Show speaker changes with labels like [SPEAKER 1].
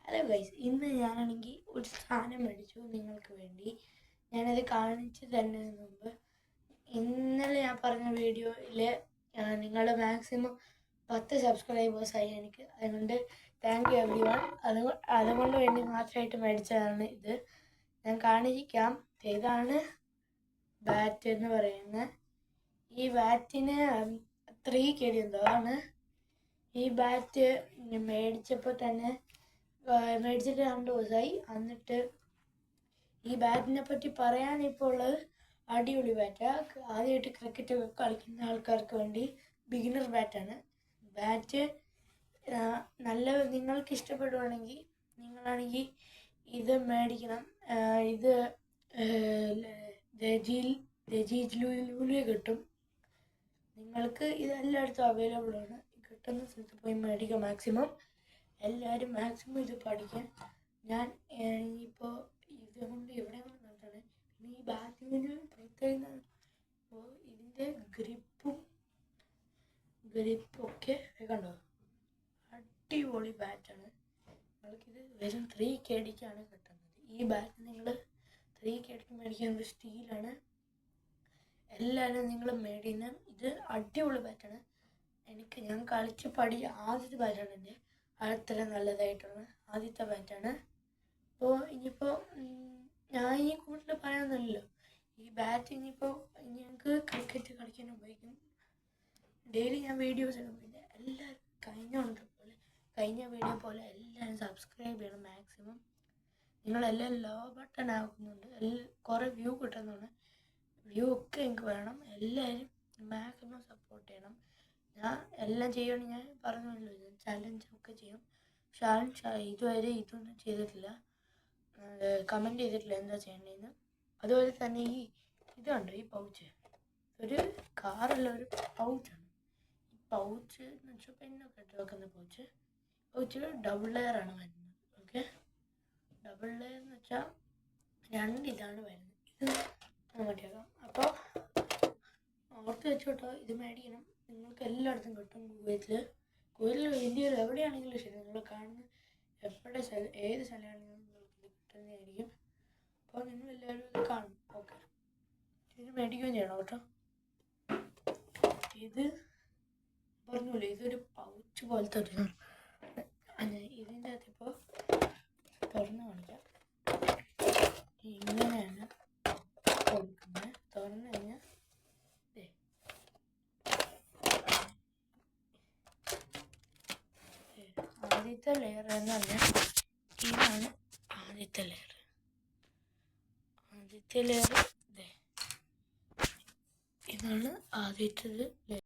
[SPEAKER 1] Hello guys, ഇന്ന് ഞാനാണെങ്കിൽ ഒരു സാധനം മേടിച്ചു നിങ്ങൾക്ക് വേണ്ടി. ഞാനത് കാണിച്ചു തരുന്നതിന് മുമ്പ് ഇന്നലെ ഞാൻ പറഞ്ഞ വീഡിയോയിൽ നിങ്ങൾ മാക്സിമം 10 സബ്സ്ക്രൈബേഴ്സായി എനിക്ക്. അതുകൊണ്ട് താങ്ക് യു എവ്രി വൺ. അതുകൊണ്ട് വേണ്ടി മാത്രമായിട്ട് മേടിച്ചതാണ് ഇത്. ഞാൻ കാണിക്കാം. ഇതാണ് ബാറ്റ് എന്ന് പറയുന്നത്. ഈ ബാറ്റിന് 3 KD എന്തോആണ്. ഈ ബാറ്റ് മേടിച്ചപ്പോൾ തന്നെ മേടിച്ചിട്ട് 2 ദിവസമായി. എന്നിട്ട് ഈ ബാറ്റിനെ പറ്റി പറയാനിപ്പോൾ ഉള്ളത് അടിപൊളി ബാറ്റാണ്. ആദ്യമായിട്ട് ക്രിക്കറ്റ് കളിക്കുന്ന ആൾക്കാർക്ക് വേണ്ടി ബിഗിനർ ബാറ്റാണ്. ബാറ്റ് നല്ല നിങ്ങൾക്ക് ഇഷ്ടപ്പെടുവാണെങ്കിൽ നിങ്ങളാണെങ്കിൽ ഇത് മേടിക്കണം. ഇത് ലജീജിലൂല് കിട്ടും. നിങ്ങൾക്ക് ഇത് എല്ലായിടത്തും അവൈലബിൾ ആണ്. കിട്ടുന്ന സ്ഥലത്ത് പോയി മേടിക്കുക. മാക്സിമം എല്ലാവരും മാക്സിമം ഇത് പഠിക്കാൻ. ഞാൻ ഇപ്പോൾ ഇതുകൊണ്ട് എവിടെ കൊണ്ട് നടത്താണ്. പിന്നെ ഈ ബാറ്റിങ്ങിന് പ്രത്യേകത ഇപ്പോൾ ഇതിൻ്റെ ഗ്രിപ്പൊക്കെ കണ്ടോ, അടിപൊളി ബാറ്റാണ്. നിങ്ങൾക്കിത് വെറും 3 KDക്കാണ് കിട്ടുന്നത്. ഈ ബാറ്റ് നിങ്ങൾ 3 KDക്ക് മേടിക്കുന്നത് സ്റ്റീലാണ്. എല്ലാവരും നിങ്ങൾ മേടിക്കുന്ന ഇത് അടിപൊളി ബാറ്റാണ്. ഞാൻ കളിച്ച് ആദ്യത്തെ ബാറ്റാണ് എൻ്റെ. അത്ര നല്ലതായിട്ടുള്ള ആദ്യത്തെ ബാറ്റാണ്. അപ്പോൾ ഇനിയിപ്പോൾ ഞാൻ ഈ കൂടുതൽ പറയാനൊന്നുമില്ലല്ലോ. ഈ ബാറ്റ് ഇനിയിപ്പോൾ ഞങ്ങൾക്ക് ക്രിക്കറ്റ് കളിക്കാൻ ഉപയോഗിക്കും. ഡെയിലി ഞാൻ വീഡിയോസ് ഇടും. പിന്നെ എല്ലാവരും കഴിഞ്ഞ വീഡിയോ പോലെ എല്ലാവരും സബ്സ്ക്രൈബ് ചെയ്യണം മാക്സിമം. നിങ്ങളെല്ലാം ലവ് ബട്ടൺ ആക്കുന്നുണ്ട്. കുറേ വ്യൂ കിട്ടുന്നുണ്ട്. വ്യൂ ഒക്കെ എനിക്ക് വേണം. എല്ലാവരും മാക്സിമം സപ്പോർട്ട് ചെയ്യണം. ഞാൻ എല്ലാം ചെയ്യുകയാണെങ്കിൽ ഞാൻ പറഞ്ഞല്ലോ, ഞാൻ ചലഞ്ചൊക്കെ ചെയ്യും. പക്ഷെ ഇതുവരെ ഇതൊന്നും ചെയ്തിട്ടില്ല, കമൻറ്റ് ചെയ്തിട്ടില്ല എന്താ ചെയ്യേണ്ടതെന്ന്. അതുപോലെ തന്നെ ഇതുണ്ട്, ഈ പൗച്ച് ഒരു കാറുള്ള ഒരു പൗച്ചാണ്. ഈ പൗച്ച് എന്ന് വെച്ചാൽ പെണ്ണൊക്കെ ഇട്ട് വെക്കുന്ന പൗച്ച് ഡബിൾ ലെയർ ആണ് വരുന്നത്. ഓക്കെ, ഡബിൾ ലെയർ എന്ന് വെച്ചാൽ 2 ഇതാണ് വരുന്നത്. ഇത് മതിയാക്കാം. അപ്പോൾ ഓർത്ത് വെച്ചോട്ടോ, ഇത് മേടിക്കണം. നിങ്ങൾക്ക് എല്ലായിടത്തും കിട്ടും. കുവൈറ്റിൽ ഇന്ത്യയിൽ എവിടെയാണെങ്കിലും ശരി, നിങ്ങൾ കാണുന്ന ഏത് സ്ഥലമാണെങ്കിലും നിങ്ങൾക്ക് ഇത് കിട്ടുന്നതായിരിക്കും. അപ്പോൾ നിങ്ങളെല്ലാവരും ഇത് കാണും. ഓക്കെ, ഇത് മേടിക്കുകയും ചെയ്യണം കേട്ടോ. ഇത് പറഞ്ഞില്ലേ, ഇതൊരു പൗച്ച് പോലത്തെ ഒരു ഇതിൻ്റെ അകത്ത് ഇപ്പോൾ തുറന്ന് കാണിക്കാം. ഇങ്ങനെയാണ് കൊടുക്കുന്നത്. തുറന്നു കഴിഞ്ഞാൽ ആദ്യത്തെ ലെയർ എന്ന് പറഞ്ഞാൽ ഇതാണ് ആദ്യത്തെ ലെയർ. ഇതാണ് ആദ്യത്തേത് ലെയർ.